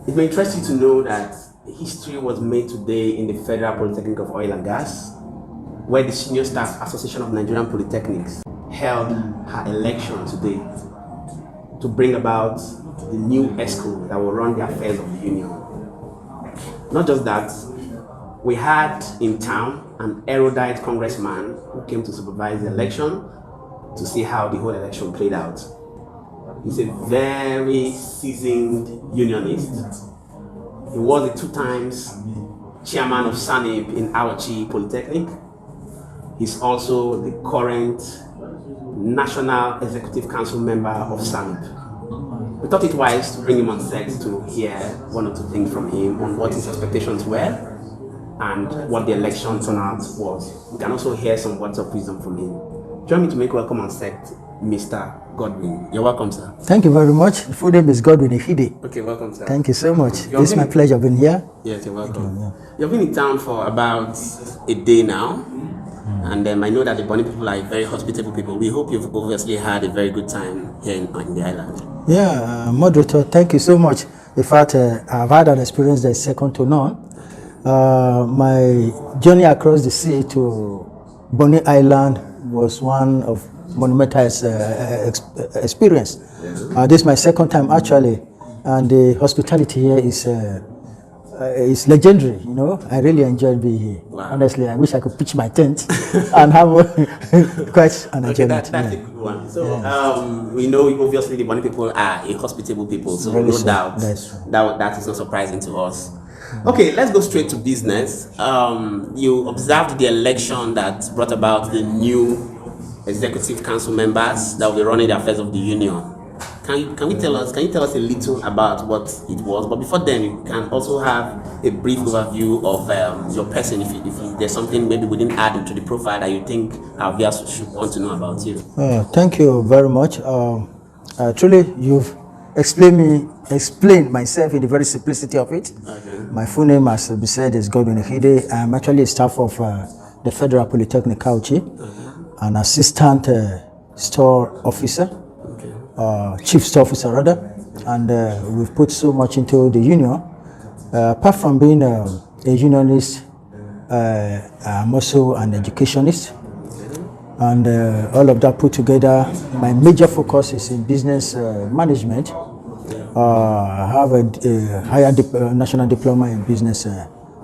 It's been interesting to know that history was made today in the Federal Polytechnic of Oil and Gas, where the Senior Staff Association of Nigerian Polytechnics held her election today to bring about the new ESCO that will run the affairs of the union. Not just that, we had in town an erudite congressman who came to supervise the election to see how the whole election played out. He's a very seasoned unionist. He was a 2 times chairman of SSANIP in Awachi Polytechnic. He's also the current National Executive Council member of SSANIP. We thought it wise to bring him on set to hear 1 or 2 things from him on what his expectations were and what the election turnout was. We can also hear some words of wisdom from him. Join me to make welcome on set Mr. Godwin. You're welcome, sir. Thank you very much. The full name is Godwin Ikhide. Okay, welcome, sir. Thank you so much. It's my pleasure being here. Yes, you're welcome. You've been in town for about a day now, and I know that the Bonny people are very hospitable people. We hope you've obviously had a very good time here in the island. Yeah, moderator, thank you so much. In fact, I've had an experience that is second to none. My journey across the sea to Bonny Island was one of monumental experience. This is my second time actually, and the hospitality here is legendary. You know, I really enjoyed being here. Wow. Honestly, I wish I could pitch my tent and have quite an enjoyment. That's a good one. So we know obviously the Bonny people are a hospitable people, so really no doubt that is not surprising to us. Okay, let's go straight to business. You observed the election that brought about the new executive council members that will be running the affairs of the union. Can you tell us a little about what it was? But before then, you can also have a brief overview of your person, if there's something maybe we didn't add into the profile that you think our viewers should want to know about you. Thank you very much. Truly, you've explained myself in the very simplicity of it. Okay. My full name, as we said, is Godwin Ikhide. I'm actually a staff of the Federal Polytechnic Awachi, an assistant store officer, chief store officer rather, and we've put so much into the union. Apart from being a unionist, I'm also an educationist, and all of that put together, my major focus is in business management. I have a higher national diploma in business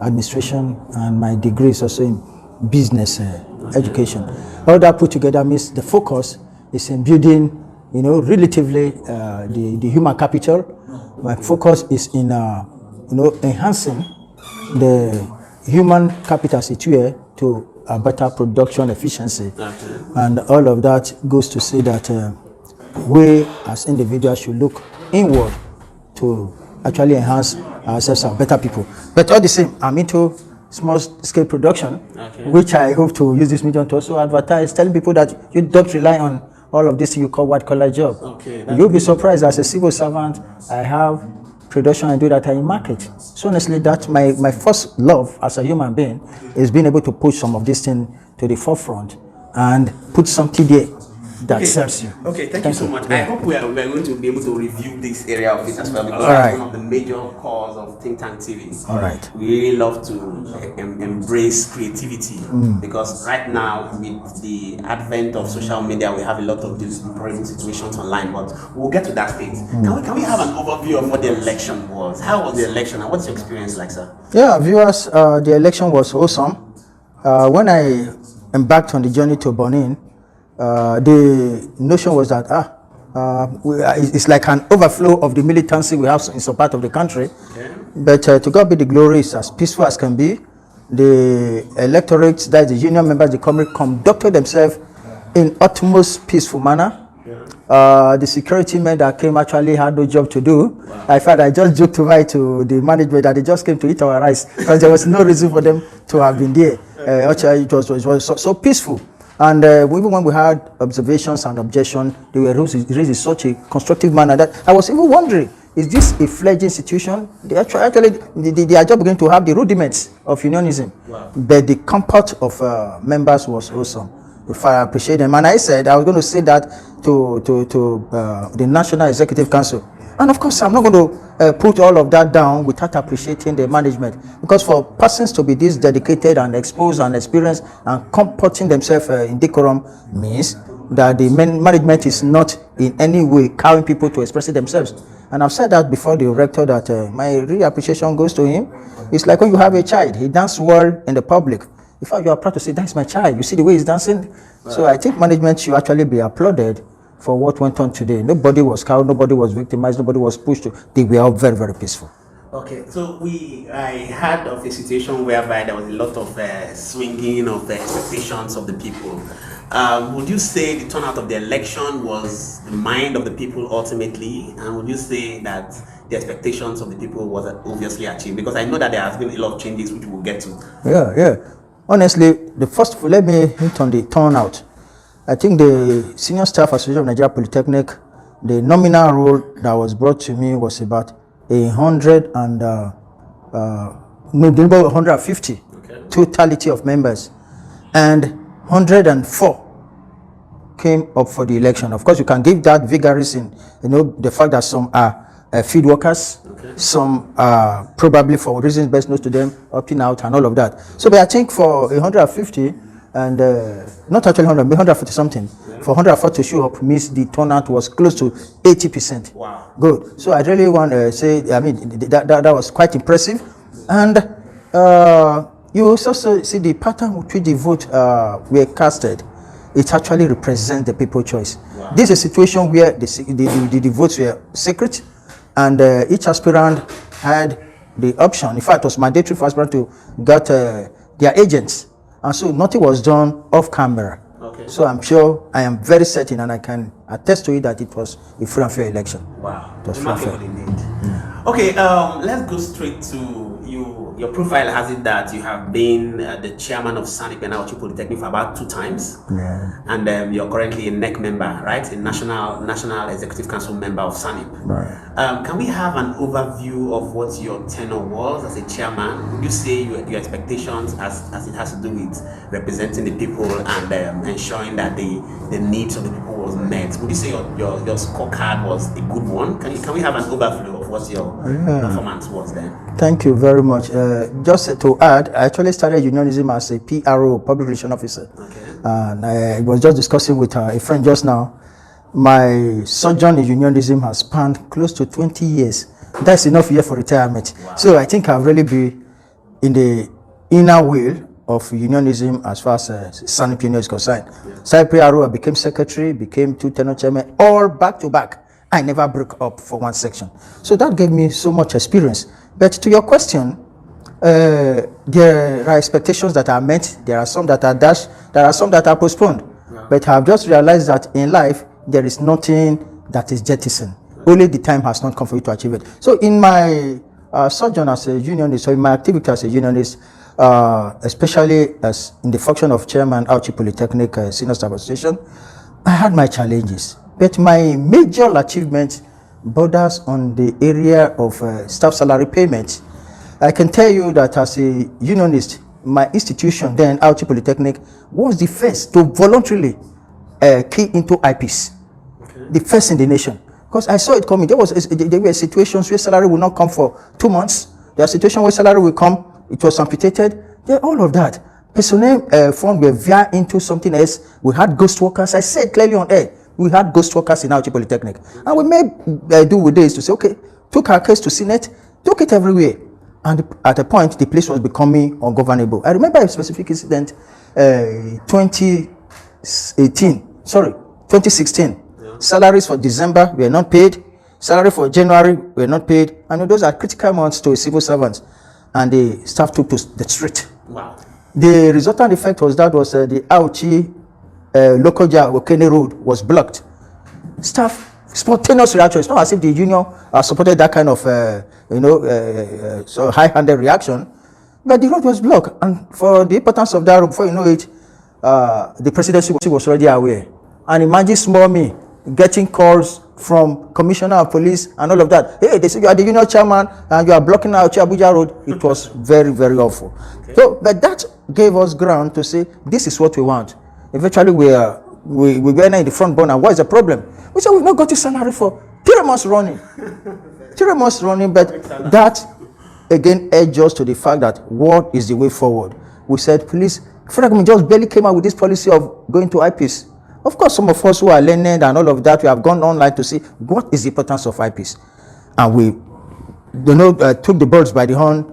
administration, and my degree is also in business education. All that put together means the focus is in building, you know, relatively the human capital. My focus is in enhancing the human capital situation to a better production efficiency. And all of that goes to say that we as individuals should look inward to actually enhance ourselves as better people. But all the same, I'm into small scale production, which I hope to use this medium to also advertise, telling people that you don't rely on all of this you call white collar job. You'll be surprised, as a civil servant, I have production and do that in market. So honestly, that's my first love as a human being, is being able to push some of this thing to the forefront and put something there that serves you. Okay, thank you so much. Yeah. I hope we are going to be able to review this area of it as well, because that's one of the major cause of Think Tank TV. All right. We really love to embrace creativity, because right now with the advent of social media, we have a lot of these important situations online, but we'll get to that stage. Can we have an overview of what the election was? How was the election and what's your experience like, sir? Yeah, viewers, the election was awesome. When I embarked on the journey to Bonny, the notion was that it's like an overflow of the militancy we have in some part of the country. But to God be the glory, it's as peaceful as can be. The electorate, that is the union members, the community, conducted themselves in utmost peaceful manner. The security men that came actually had no job to do. In fact, I just joked to the management that they just came to eat our rice, because there was no reason for them to have been there. Actually, it was so peaceful. And even when we had observations and objections, they were raised in such a constructive manner that I was even wondering, is this a fledgling institution? Their job began to have the rudiments of unionism. But the comfort of members was awesome. If I appreciate them. And I said, I was going to say that to the National Executive Council. And of course, I'm not going to put all of that down without appreciating the management, because for persons to be this dedicated and exposed and experienced and comporting themselves in decorum means that the management is not in any way cowing people to express themselves. And I've said that before the rector, that my real appreciation goes to him. It's like when you have a child, he dances well in the public. In fact, you are proud to say, that's my child. You see the way he's dancing? Right. So I think management should actually be applauded for what went on today. Nobody was cowed, nobody was victimized, nobody was pushed. They were all very, very peaceful. Okay, so I heard of a situation whereby there was a lot of swinging of the expectations of the people. Would you say the turnout of the election was the mind of the people ultimately? And would you say that the expectations of the people was obviously achieved? Because I know that there has been a lot of changes which we'll get to. Yeah. Honestly, let me hint on the turnout. I think the Senior Staff Association of Nigeria Polytechnic, the nominal roll that was brought to me was about 150 totality of members, and 104 came up for the election. Of course, you can give that vigorous in, the fact that some are field workers, some are probably for reasons best known to them, opting out and all of that. So, but I think for 150, and not actually 140 something, for 140 to show up means the turnout was close to 80%. Wow. Good. So I really want to say, that was quite impressive. And you also see the pattern with which the vote were casted. It actually represents the people's choice. Wow. This is a situation where the votes were secret, and each aspirant had the option. In fact, it was mandatory for aspirants to get their agents. And so nothing was done off camera. Okay. So I'm sure, I am very certain, and I can attest to it, that it was a free and fair election. Wow. It was free and fair. Okay, let's go straight to you. Your profile has it that you have been the chairman of SSANIP NEC Polytechnic for about 2 times. Yeah. And you're currently a NEC member, right? A National Executive Council member of SSANIP. Right. Can we have an overview of what your tenure was as a chairman? Would you say your expectations as it has to do with representing the people and ensuring that the needs of the people was met? Would you say your scorecard was a good one? Can we have an overview of what your performance was then? Thank you very much. Just to add, I actually started unionism as a PRO, Public Relations Officer. Okay. And I was just discussing with a friend just now. My sojourn in unionism has spanned close to 20 years. That's enough year for retirement. Wow. So I think I've really been in the inner wheel of unionism as far as SSANIP Union is concerned. So PRO, I became secretary, became 2 tenure chairman, all back to back. I never broke up for one section. So that gave me so much experience. But to your question, there are expectations that are met, there are some that are dashed, there are some that are postponed. Yeah. But I've just realized that in life, there is nothing that is jettisoned. Only the time has not come for you to achieve it. So in my sojourn as a unionist, or in my activity as a unionist, especially as in the function of chairman, Auchi Polytechnic Senior Staff Association, I had my challenges. But my major achievement borders on the area of staff salary payment. I can tell you that as a unionist, my institution then, Auchi Polytechnic, was the first to voluntarily key into IPs. Okay. The first in the nation. Because I saw it coming. There were situations where salary will not come for 2 months. There are situations where salary will come, it was amputated. Yeah, all of that. Personnel fund were veer into something else. We had ghost workers. I said clearly on air, we had ghost workers in Auchi Polytechnic. And we may do with this to say, okay, took our case to Senate, took it everywhere. And at a point, the place was becoming ungovernable. I remember a specific incident, 2016. Yeah. Salaries for December were not paid. Salary for January were not paid. And those are critical months to a civil servant. And the staff took to the street. Wow. The resultant effect was the Auchi local Okene road was blocked. Staff spontaneous reaction. It's not as if the union supported that kind of so high-handed reaction, but the road was blocked. And for the importance of that road, before you know it, the presidency was already aware. And imagine small me getting calls from commissioner of police and all of that. Hey, they say you are the union chairman and you are blocking out Abuja road. It was very, very awful. Okay. So, but that gave us ground to say this is what we want. Eventually, we were in the front burner. What is the problem? We said we've not got a salary for 3 months running. 3 months running, but that again edged us to the fact that what is the way forward. We said, please, federal government just barely came out with this policy of going to IPs. Of course, some of us who are learned and all of that, we have gone online to see what is the importance of IPs. And we took the birds by the horn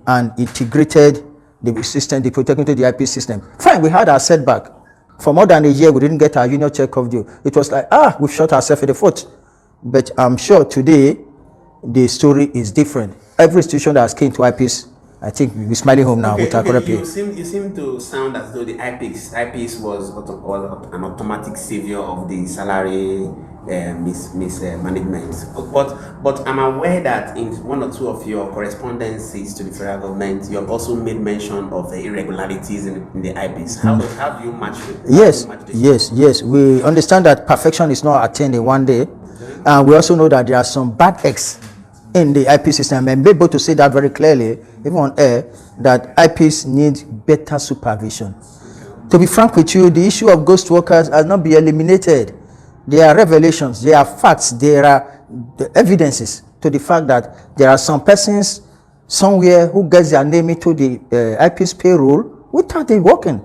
and integrated the system, the protecting to the IP system. Fine, we had our setback. For more than a year, we didn't get our union check-off due. It was like, we've shot ourselves in the foot. But I'm sure today, the story is different. Every institution that has came to IPs, I think we're smiling home now with our correct pay. You seem to sound as though the IPs was an automatic savior of the salary mismanagement. But I'm aware that in one or two of your correspondences to the federal government, you have also made mention of the irregularities in the IPs. How do you match it? Yes. We understand that perfection is not attained in one day. And we also know that there are some bad eggs in the IP system, and be able to say that very clearly, even on air, that IPs need better supervision. To be frank with you, the issue of ghost workers has not been eliminated. There are revelations, there are facts, there are evidences to the fact that there are some persons somewhere who gets their name into the IP's payroll without them working.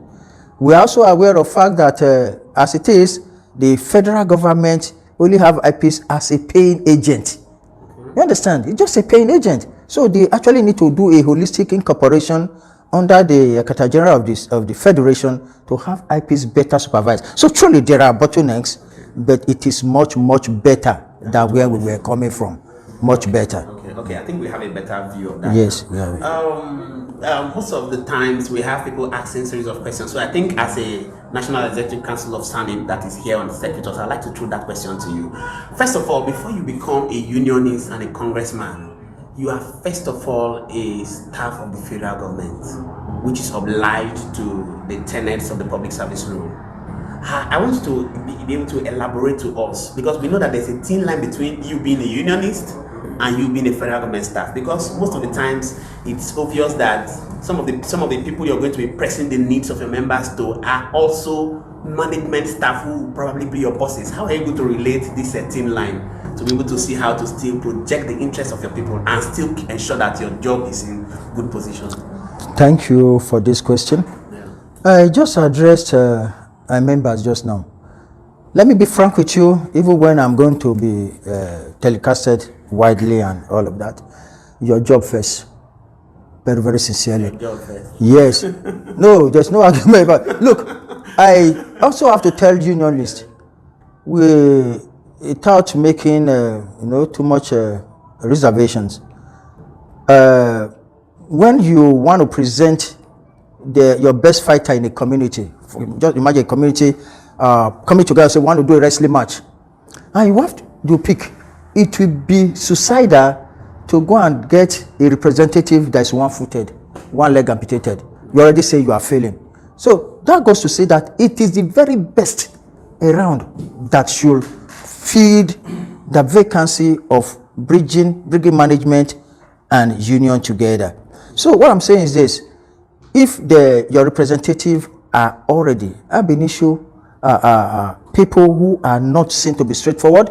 We are also aware of the fact that as it is, the federal government only have IPs as a paying agent. You understand? It's just a paying agent. So they actually need to do a holistic incorporation under the Secretary General of the Federation to have IPs better supervised. So truly there are bottlenecks, but it is much better than where we were coming from. Much better. Okay. I think we have a better view of that. Yes. Most of the times we have people asking series of questions. So I think as a National Executive Council of SSANIP that is here on the circuitous, I'd like to throw that question to you. First of all, before you become a unionist and a congressman, you are first of all a staff of the federal government, which is obliged to the tenets of the public service rule. I want you to be able to elaborate to us, because we know that there's a thin line between you being a unionist and you being a federal government staff, because most of the times it's obvious that some of the people you're going to be pressing the needs of your members to are also management staff who will probably be your bosses. How are you able to relate this thin line to be able to see how to still project the interests of your people and still ensure that your job is in good position? Thank you for this question. I just addressed my members just now. Let me be frank with you, even when I'm going to be telecasted widely and all of that, your job first. Very sincerely. Your job first. Yes. No, there's no argument about. Look, I also have to tell unionists, without making too much reservations, when you want to present your best fighter in a community, just imagine a community coming together and say, want to do a wrestling match, and you have to pick. It will be suicidal to go and get a representative that's one-footed, one leg amputated. You already say you are failing. So that goes to say that it is the very best around that should feed the vacancy of bridging management and union together. So what I'm saying is this: if your representative are already ab initio people who are not seen to be straightforward,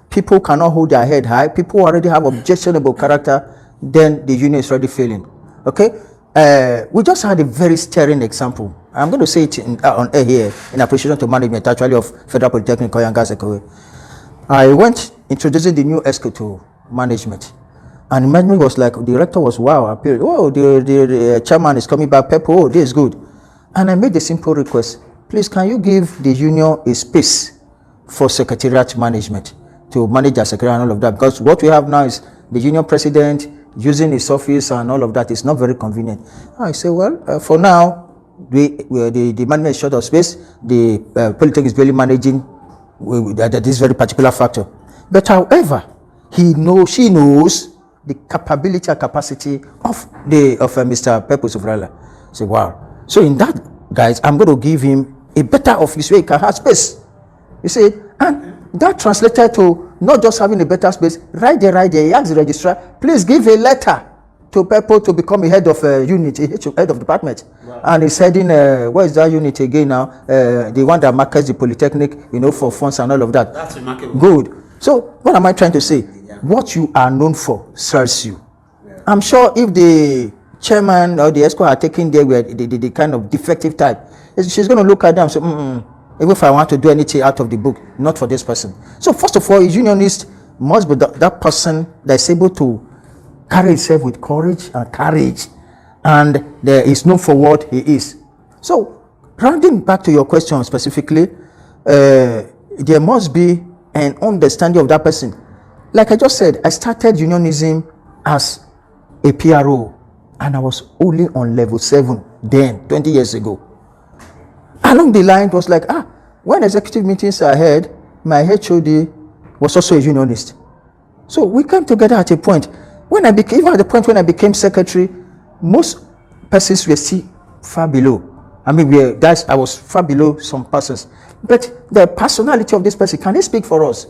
people cannot hold their head high, people already have objectionable character, then the union is already failing. Okay? We just had a very stirring example. I'm going to say it on air here in appreciation to management, actually, of Federal Polytechnic Koyangas. I went introducing the new ESCO to management. And management was like, the director was, wow, appeared, oh, the chairman is coming back, Pepper, oh, this is good. And I made a simple request. Please, can you give the union a space for secretariat management to manage their secretary and all of that? Because what we have now is the union president using his office and all of that is not very convenient. I say, well, for now, the management is short of space. The Polytechnic is barely managing this very particular factor. But however, she knows the capability and capacity of Mr. Pepper Sufrala. Say, wow. So in that, guys, I'm going to give him a better office where he can have space. You see, and that translated to not just having a better space. Right there, he asked the registrar, please give a letter to Pepper to become a head of unit, head of department. Wow. And he's heading, what is that unit again now? The one that markets the Polytechnic, for funds and all of that. That's remarkable. Good. So what am I trying to say? What you are known for serves you. I'm sure if the chairman or the ESCO are taking there where the kind of defective type, she's going to look at them and say, even if I want to do anything out of the book, not for this person. So first of all, a unionist must be that person that's able to carry himself with courage, and there is known for what he is. So rounding back to your question specifically, there must be an understanding of that person. Like I just said, I started unionism as a PRO, and I was only on level 7 then, 20 years ago. Along the line, it was like, when executive meetings are held, my HOD was also a unionist. So we came together at a point. Even at the point when I became secretary, most persons were still far below. I mean, I was far below some persons. But the personality of this person, can he speak for us?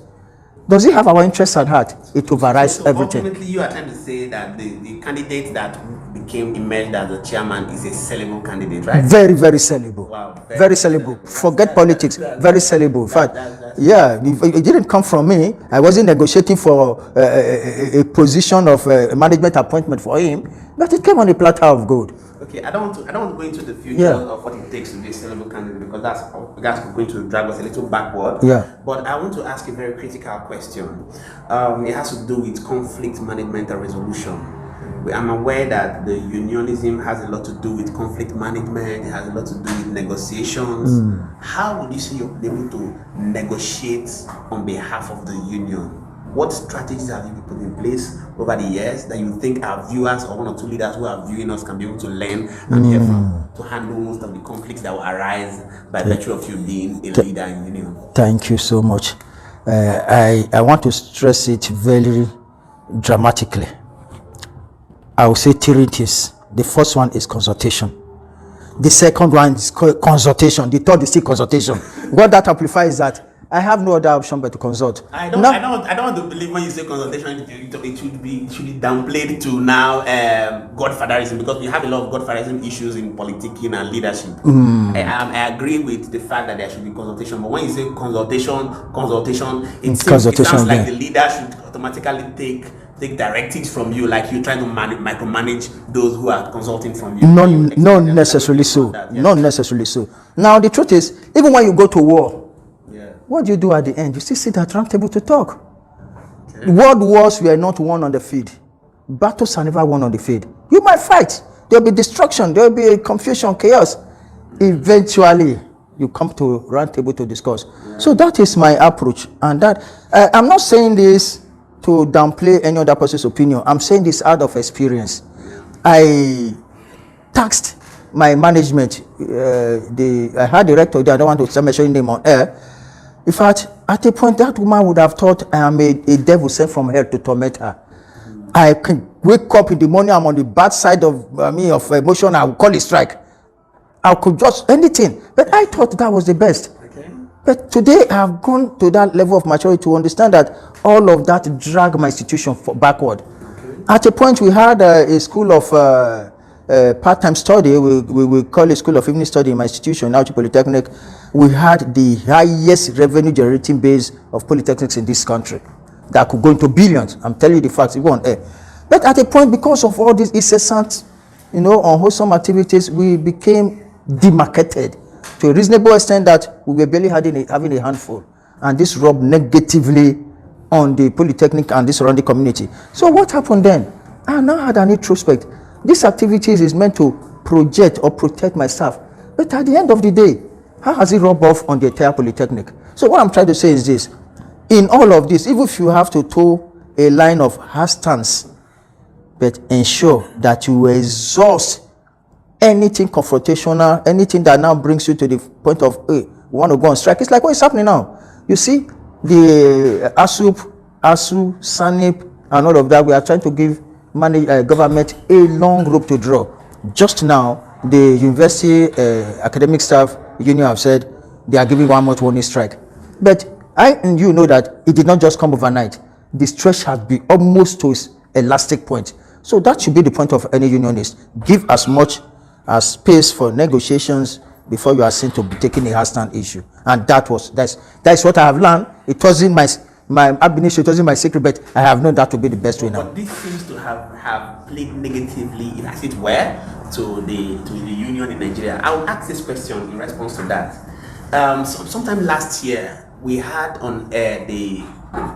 Does he have our interests at heart? It overrides so everything. Ultimately, you are trying to say that the candidate that became emerged as the chairman is a sellable candidate, right? Very, very sellable. Wow. Very sellable. Forget politics. Very sellable. In fact, yeah, it didn't come from me. I wasn't negotiating for a position of management appointment for him, but it came on a platter of gold. Okay, I don't want to go into the future of what it takes to be a sellable candidate, because that's going to drag us a little backward. Yeah. But I want to ask a very critical question. It has to do with conflict management and resolution. I'm aware that the unionism has a lot to do with conflict management. It has a lot to do with negotiations. How would you say you're able to negotiate on behalf of the union? What strategies have you put in place over the years that you think our viewers or one or two leaders who are viewing us can be able to learn and hear from to handle most of the conflicts that will arise by virtue of you being a leader in union? Thank you so much. I want to stress it very dramatically. I will say 3 things. The first one is consultation. The second one is consultation. The third is still consultation. What that amplifies is that I have no other option but to consult. I don't want to believe when you say consultation, it should be downplayed to now godfatherism, because we have a lot of godfatherism issues in politicking and leadership. I agree with the fact that there should be consultation, but when you say consultation, it sounds like the leader should automatically take directives from you, like you're trying to micromanage those who are consulting from you. Not necessarily so. Not necessarily so. Now the truth is, even when you go to war, what do you do at the end? You still sit at round table to talk. World wars were not won on the field. Battles are never won on the field. You might fight. There will be destruction. There will be confusion, chaos. Eventually, you come to round table to discuss. So that is my approach. And that I'm not saying this to downplay any other person's opinion. I'm saying this out of experience. I taxed my management. I had a director there. I don't want to start mentioning name on air. In fact, at a point, that woman would have thought I am a devil sent from hell to torment her. I can wake up in the morning, I'm on the bad side of emotion, I will call it strike. I could just anything. But I thought that was the best. Okay. But today I have gone to that level of maturity to understand that all of that dragged my institution backward. Okay. At a point, we had a school of part-time study. We call it School of Evening Study in my institution, Nauchi Polytechnic. We had the highest revenue generating base of polytechnics in this country that could go into billions. I'm telling you the facts, even on air. But at a point, because of all these incessant, unwholesome activities, we became demarketed to a reasonable extent that we were barely having a handful. And this rubbed negatively on the polytechnic and the surrounding community. So what happened then? I now had an introspect. This activities is meant to project or protect my staff. But at the end of the day, how has it rubbed off on the entire polytechnic? So what I'm trying to say is this. In all of this, even if you have to toe a line of hard stance, but ensure that you exhaust anything confrontational, anything that now brings you to the point of, hey, we want to go on strike. It's like what is happening now. You see, the ASU, SANIP, and all of that, we are trying to give government a long rope to draw. Just now, the university academic staff union have said they are giving 1 month warning strike. But I and you know that it did not just come overnight. The stretch has been almost to its elastic point. So that should be the point of any unionist. Give as much as space for negotiations before you are seen to be taking a hard stand issue. And that's what I have learned. It wasn't my administrators, my secret, but I have known that to be the best way now. But this seems to have played negatively, as it were, to the union in Nigeria. I will ask this question in response to that. Sometime last year, we had on air the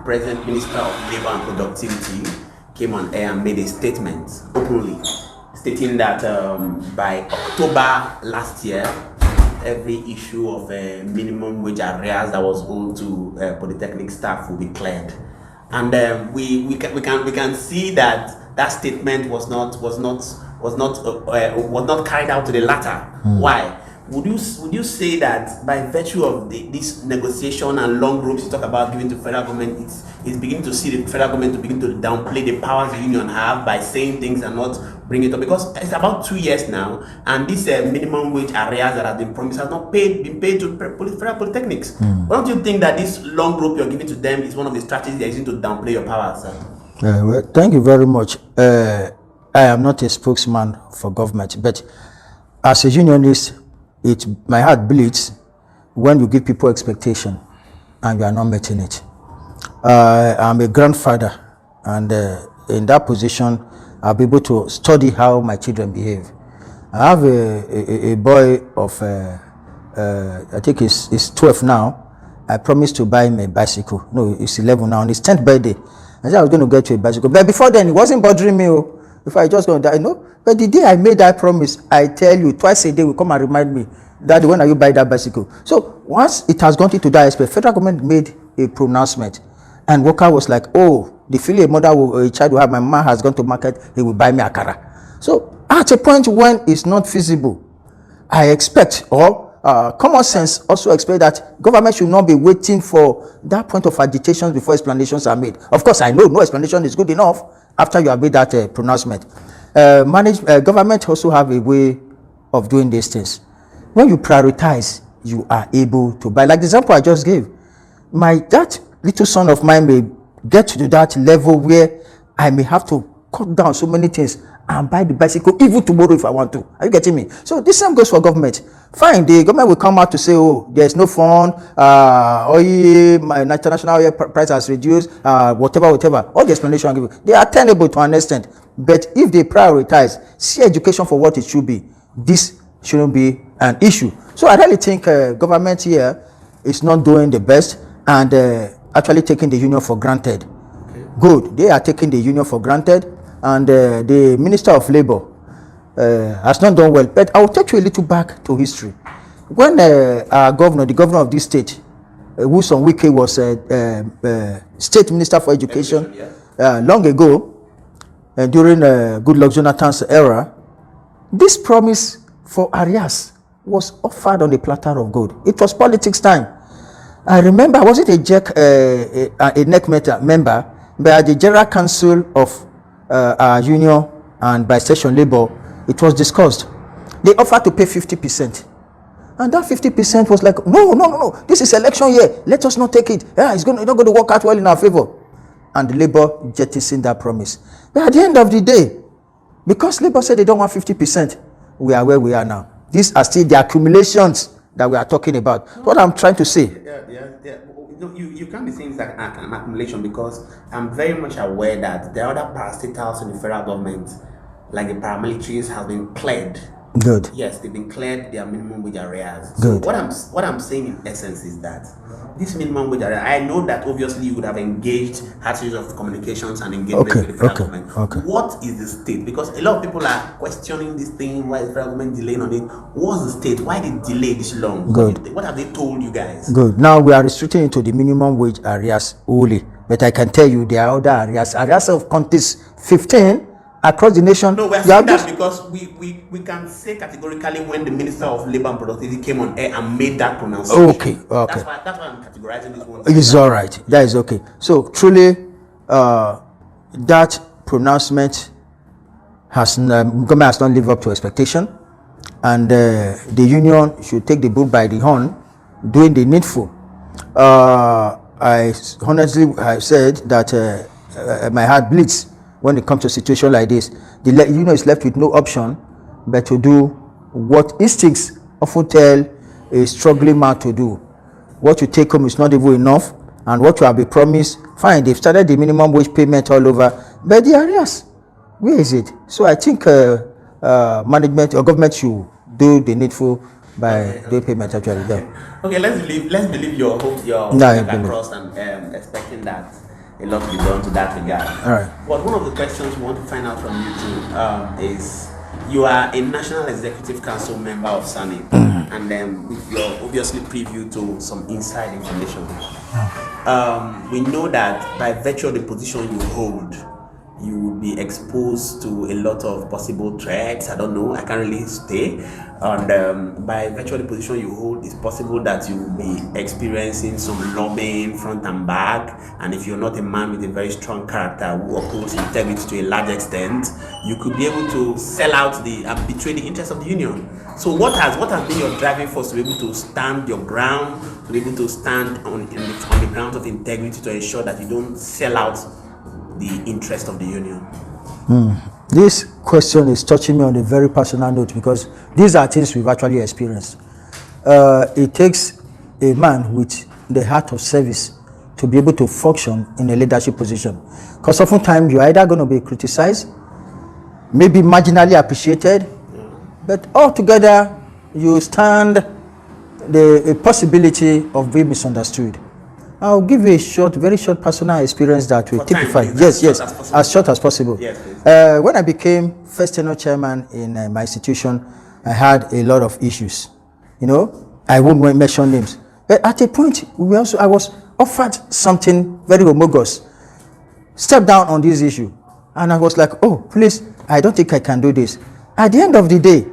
present Minister of Labour and Productivity came on air and made a statement openly, stating that by October last year, every issue of minimum wage arrears that was owed to polytechnic staff will be cleared, and we can see that that statement was not carried out to the latter. Why? Would you say that by virtue of this negotiation and long ropes you talk about giving to federal government, it's beginning to see the federal government to begin to downplay the powers the union have by saying things and not bring it up? Because it's about 2 years now, and this minimum wage arrears that have been promised has not been paid to federal polytechnics. Why don't you think that this long rope you're giving to them is one of the strategies they're using to downplay your powers, sir? Well, thank you very much. I am not a spokesman for government, but as a unionist, my heart bleeds when you give people expectation and you are not meeting it. I'm a grandfather, and in that position, I'll be able to study how my children behave. I have a boy of, I think he's 12 now. I promised to buy him a bicycle. No, he's 11 now, on his 10th birthday. I said I was going to get you a bicycle. But before then, it wasn't bothering me. If I just go and die, no. But the day I made that promise, I tell you, twice a day will come and remind me, Daddy, when are you buying that bicycle? So once it has gone into that aspect, federal government made a pronouncement, and worker was like, oh, the feeling a mother or a child will have, my man has gone to market, he will buy me a car. So at a point when it's not feasible, I expect, or common sense also expect, that government should not be waiting for that point of agitation before explanations are made. Of course, I know no explanation is good enough after you have made that pronouncement. Government also have a way of doing these things. When you prioritize, you are able to buy. Like the example I just gave, that little son of mine may get to that level where I may have to cut down so many things and buy the bicycle even tomorrow if I want to. Are you getting me? So this same goes for government. Fine, the government will come out to say, oh, there's no fund, my international oil price has reduced, whatever. All the explanation I give, they are tenable to an extent. But if they prioritize, see education for what it should be, this shouldn't be an issue. So I really think government here is not doing the best, and actually taking the union for granted. Okay. Good, they are taking the union for granted, and the Minister of Labour has not done well. But I will take you a little back to history. When our governor, the governor of this state, Wilson Wike, was state minister for education long ago, during Goodluck Jonathan's era, this promise for arrears was offered on the platter of gold. It was politics time. I remember I wasn't a NEC member, but at the General Council of our union and by session labor, it was discussed. They offered to pay 50%. And that 50% was like, no, this is election year. Let us not take it. It's not going to work out well in our favor. And the labor jettisoned that promise. But at the end of the day, because labor said they don't want 50%, we are where we are now. These are still the accumulations that we are talking about. What I'm trying to say. No, you can't be saying it's like an accumulation, because I'm very much aware that the other parastatals in the federal government, like the paramilitaries, have been cleared. Good. Yes, they've been cleared their minimum wage arrears. Good. So what I'm saying in essence is that this minimum wage arrears, I know that obviously you would have engaged, had series of communications and engagement with the federal government. Okay. What is the state? Because a lot of people are questioning this thing, why is the federal government delaying on it? What's the state? Why did it delay this long? Good. What have they told you guys? Good. Now we are restricting it to the minimum wage arrears only. But I can tell you there are other arrears. Arrears of counties 15 across the nation. No, we're saying that because we can say categorically when the Minister of Labour and Productivity came on air and made that pronouncement. Okay. That's why I'm categorizing this one. It's all right. That is okay. So truly, that pronouncement government has not lived up to expectation, and the union should take the bull by the horn, doing the needful. I honestly have said that my heart bleeds when it comes to a situation like this. The union is left with no option but to do what instincts often tell a struggling man to do. What you take home is not even enough. and what you have been promised, fine, they've started the minimum wage payment all over, but the arrears, where is it? So I think management or government should do the needful by doing payment actually. Okay, let's believe your hope, your crossed and expecting that a lot will be done to that regard. All right. But one of the questions we want to find out from you too is, you are a National Executive Council member of SSANIP, and then you're obviously privy to some inside information. We know that by virtue of the position you hold, you will be exposed to a lot of possible threats. I don't know, I can't really say. And by virtue of the position you hold, it's possible that you will be experiencing some lobbying front and back. And if you're not a man with a very strong character who upholds integrity to a large extent, you could be able to sell out and betray the interests of the union. So what has been your driving force to be able to stand your ground, to be able to stand on the ground of integrity, to ensure that you don't sell out the interest of the union? This question is touching me on a very personal note, because these are things we've actually experienced. It takes a man with the heart of service to be able to function in a leadership position, because oftentimes you're either going to be criticized, maybe marginally appreciated, but altogether you stand a possibility of being misunderstood. I'll give you a very short personal experience that will typify. Yes, as short as possible. Yes, when I became first tenure chairman in my institution, I had a lot of issues. You know, I won't mention names, but at a point, I was offered something very homologous. Step down on this issue, and I was like, oh, please, I don't think I can do this. At the end of the day,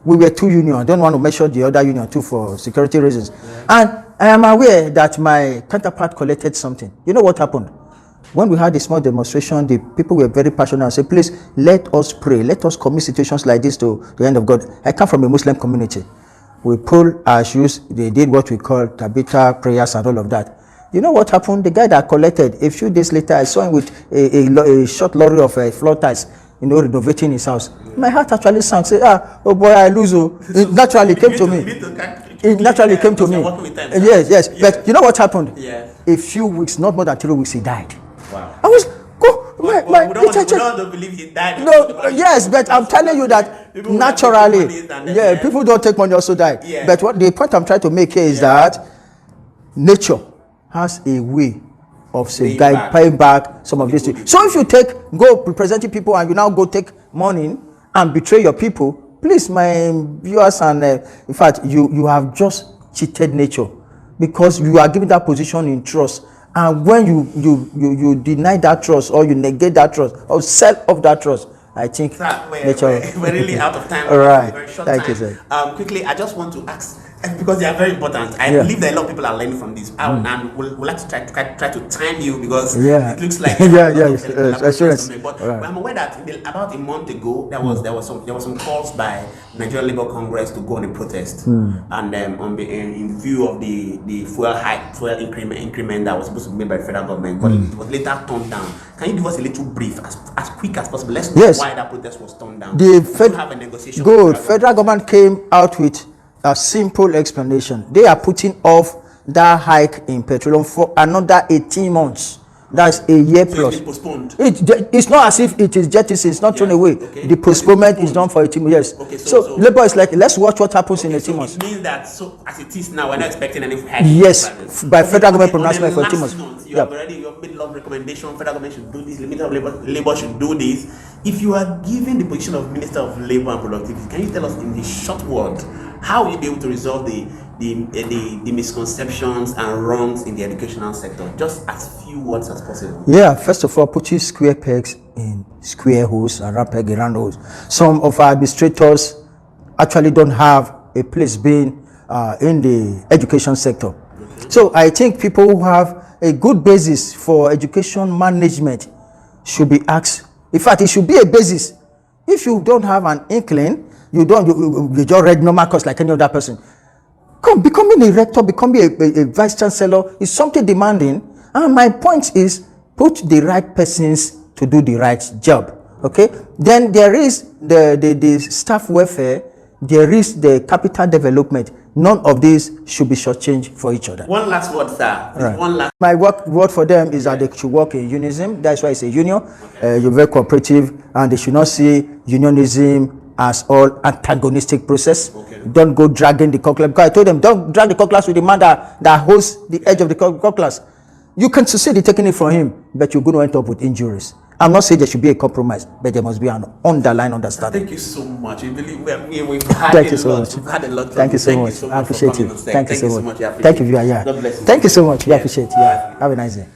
we were two unions. I don't want to measure the other union too for security reasons, and I am aware that my counterpart collected something. You know what happened? When we had a small demonstration, the people were very passionate and said, please, let us pray. Let us commit situations like this to the hand of God. I come from a Muslim community. We pulled our shoes. They did what we call tabitha prayers and all of that. You know what happened? The guy that collected, a few days later, I saw him with a short lorry of floor tiles, renovating his house. My heart actually sank. Say, oh boy, I lose. It naturally came to me. It naturally came to me. Yes. But you know what happened? Yeah. A few weeks, not more than 3 weeks, he died. Wow. I was we don't believe he died. No, yes, but I'm telling you that naturally, people don't take money also die. Yeah. But what the point I'm trying to make here is that nature has a way of paying back some of these things. So if you go representing people and you now go take money and betray your people, please, my viewers, and in fact, you have just cheated nature, because you are given that position in trust, and when you deny that trust, or you negate that trust, or sell off that trust, I think we're really out of time. All right, very short thank time. you, sir. Quickly, I just want to ask, because they are very important. I believe that a lot of people are learning from this, and we'll like to try to time you, because it looks like but I'm aware that about a month ago there was some calls by Nigerian Labour Congress to go on a protest, and in view of the fuel increment that was supposed to be made by the federal government, but it was later turned down. Can you give us a little brief, as quick as possible? Let's know why that protest was turned down. Have a negotiation. Good. Federal government came out with a simple explanation. They are putting off that hike in petroleum for another 18 months. That's a year plus. It's postponed. It's not as if it is jettisoned. It's not thrown away. Okay. The postponement is done for 18 months. Yes. Okay, so Labour is like, let's watch what happens in 18 months. It means that, so as it is now, we're not expecting any hike. Yes, by federal government pronouncement for 18 months. You have made a lot of recommendations. Federal government should do this. Minister of Labor should do this. If you are given the position of Minister of Labor and Productivity, can you tell us in the short word, how will you be able to resolve the misconceptions and wrongs in the educational sector? Just as few words as possible. Yeah, first of all, putting square pegs in square holes and round peg in round holes. Some of our administrators actually don't have a place being in the education sector. Okay. So I think people who have a good basis for education management should be asked. In fact, it should be a basis. If you don't have an inkling, you just read normal course like any other person. Becoming a rector, becoming a vice chancellor is something demanding. And my point is, put the right persons to do the right job. Okay. Then there is the staff welfare. there is the capital development. None of these should be shortchanged for each other. One last word, sir. Right. One last. My word for them is that they should work in unionism. That's why it's a union. You're very cooperative, and they should not see unionism as all antagonistic process. Okay. Don't go dragging the cutlass. Because I told them, don't drag the cutlass with the man that holds the edge of the cutlass. You can succeed in taking it from him, but you're going to end up with injuries. I'm not saying there should be a compromise, but there must be an underlying understanding. Thank you so much. We've had Thank you so much. We've had a lot. Thank you so much. I appreciate it. Thank you so much. Thank you. Yeah. God bless you. Thank you so much. We appreciate it. Yeah. Have a nice day.